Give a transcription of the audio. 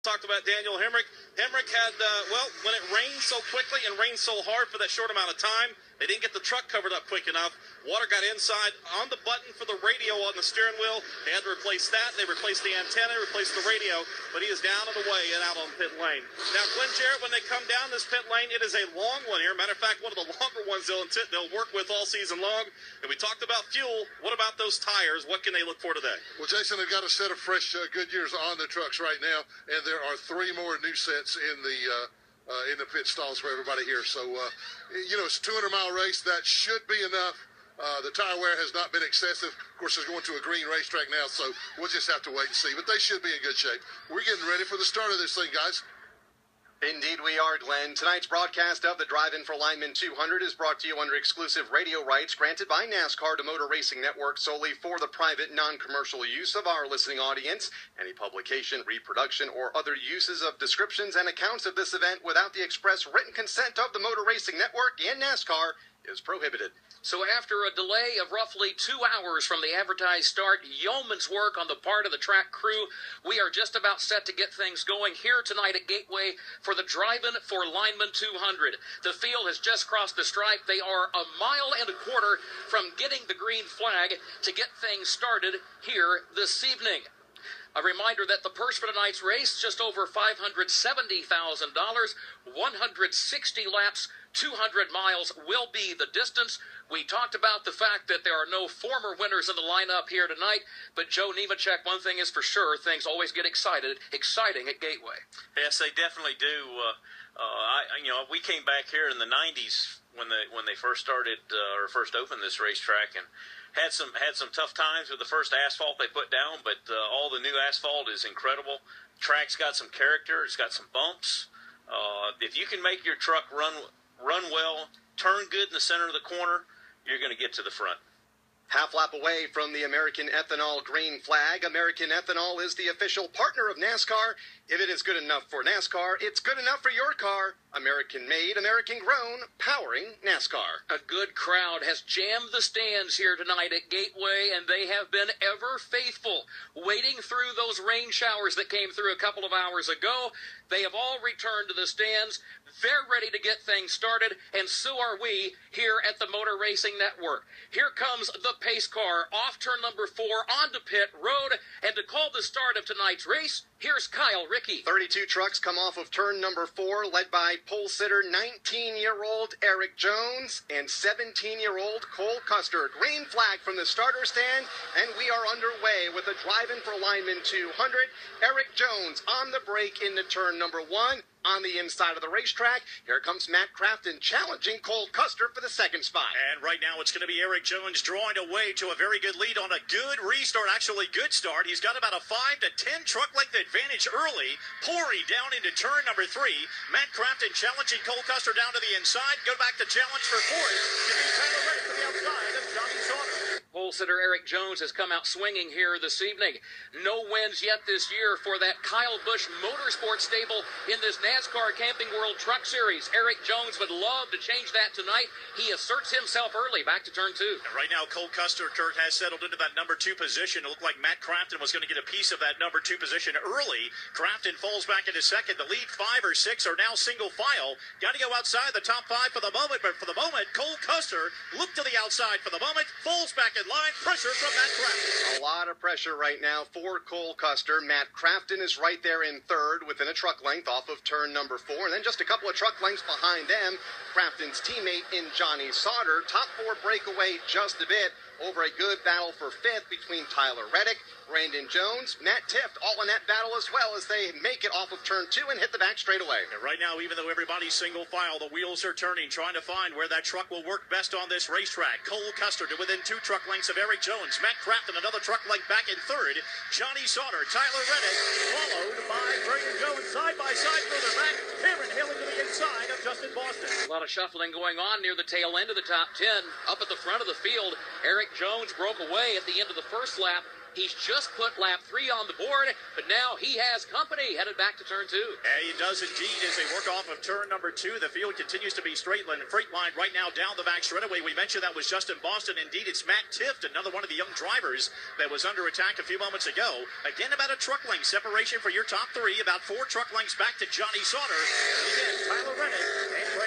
talked about Daniel Hemrick. Hemrick had, when it rained so quickly and rained so hard for that short amount of time, they didn't get the truck covered up quick enough. Water got inside on the button for the radio on the steering wheel. They had to replace that. They replaced the antenna, replaced the radio, but he is down and away and out on pit lane. Now, Glenn Jarrett, when they come down this pit lane, it is a long one here. Matter of fact, one of the longer ones they'll work with all season long. And we talked about fuel. What about those tires? What can they look for today? Well, Jason, they've got a set of fresh Goodyears on the trucks right now, and there are 3 more new sets in the pit stalls for everybody here. So, it's a 200-mile race. That should be enough. The tire wear has not been excessive. Of course, they're going to a green racetrack now, so we'll just have to wait and see. But they should be in good shape. We're getting ready for the start of this thing, guys. Indeed we are, Glenn. Tonight's broadcast of the Drive-In for Lineman 200 is brought to you under exclusive radio rights granted by NASCAR to Motor Racing Network solely for the private, non-commercial use of our listening audience. Any publication, reproduction, or other uses of descriptions and accounts of this event without the express written consent of the Motor Racing Network and NASCAR is prohibited. So after a delay of roughly 2 hours from the advertised start, yeoman's work on the part of the track crew, we are just about set to get things going here tonight at Gateway for the Drive-In for Lineman 200. The field has just crossed the stripe. They are 1.25 miles from getting the green flag to get things started here this evening. A reminder that the purse for tonight's race, just over $570,000, 160 laps, 200 miles will be the distance. We talked about the fact that there are no former winners in the lineup here tonight, but Joe Nemechek, one thing is for sure, things always get exciting at Gateway. Yes, they definitely do. We came back here in the 90s when they first started or first opened this racetrack and had some tough times with the first asphalt they put down, but all the new asphalt is incredible. Track's got some character. It's got some bumps. If you can make your truck run well, turn good in the center of the corner, you're going to get to the front. Half lap away from the American Ethanol green flag. American Ethanol is the official partner of NASCAR. If it is good enough for NASCAR, it's good enough for your car. American made, American grown, powering NASCAR. A good crowd has jammed the stands here tonight at Gateway, and they have been ever faithful, waiting through those rain showers that came through a couple of hours ago. They have all returned to the stands. They're ready to get things started, and so are we here at the Motor Racing Network. Here comes the pace car off turn number 4 onto pit road, and to call the start of tonight's race, here's Kyle Rickey. 32 trucks come off of turn number 4, led by pole sitter 19-year-old Eric Jones and 17-year-old Cole Custer. Green flag from the starter stand, and we are underway with a Drive-In for Lineman 200. Eric Jones on the brake into turn number 1. On the inside of the racetrack, here comes Matt Crafton challenging Cole Custer for the second spot. And right now it's going to be Eric Jones drawing away to a very good lead on a good restart, actually good start. He's got about a 5 to 10 truck length advantage early. Pouring down into turn number 3. Matt Crafton challenging Cole Custer down to the inside. Go back to challenge for fourth. To be kind of ready for the outside of Johnny Sauter. Pole sitter Eric Jones has come out swinging here this evening. No wins yet this year for that Kyle Busch Motorsports stable in this NASCAR Camping World Truck Series. Eric Jones would love to change that tonight. He asserts himself early back to turn 2. And right now, Cole Custer, Kurt, has settled into that number 2 position. It looked like Matt Crafton was going to get a piece of that number 2 position early. Crafton falls back into second. The lead 5 or 6 are now single file. Got to go outside the top 5 for the moment, but for the moment, Cole Custer looked to the outside for the moment, falls back in line. Pressure from Matt Crafton. A lot of pressure right now for Cole Custer. Matt Crafton is right there in third within a truck length off of turn number 4. And then just a couple of truck lengths behind them, Crafton's teammate in Johnny Sauter. Top 4 breakaway just a bit over a good battle for 5th between Tyler Reddick, Brandon Jones, Matt Tift, all in that battle as well as they make it off of turn 2 and hit the back straight away. And right now, even though everybody's single file, the wheels are turning, trying to find where that truck will work best on this racetrack. Cole Custer to within 2 truck lengths of Eric Jones. Matt Crafton, another truck length back in third. Johnny Sauter, Tyler Reddick, followed by Brandon Jones side by side further back. Cameron hailing to the inside of Justin Boston. A lot of shuffling going on near the tail end of the top 10. Up at the front of the field, Eric Jones broke away at the end of the first lap. He's just put lap 3 on the board, but now he has company headed back to turn 2. And he does indeed as they work off of turn number 2. The field continues to be freight line right now down the back straightaway. We mentioned that was Justin Boston. Indeed, it's Matt Tift, another one of the young drivers that was under attack a few moments ago. Again, about a truck length separation for your top 3, about 4 truck lengths back to Johnny Sauter. And again, Tyler Rennick and Craig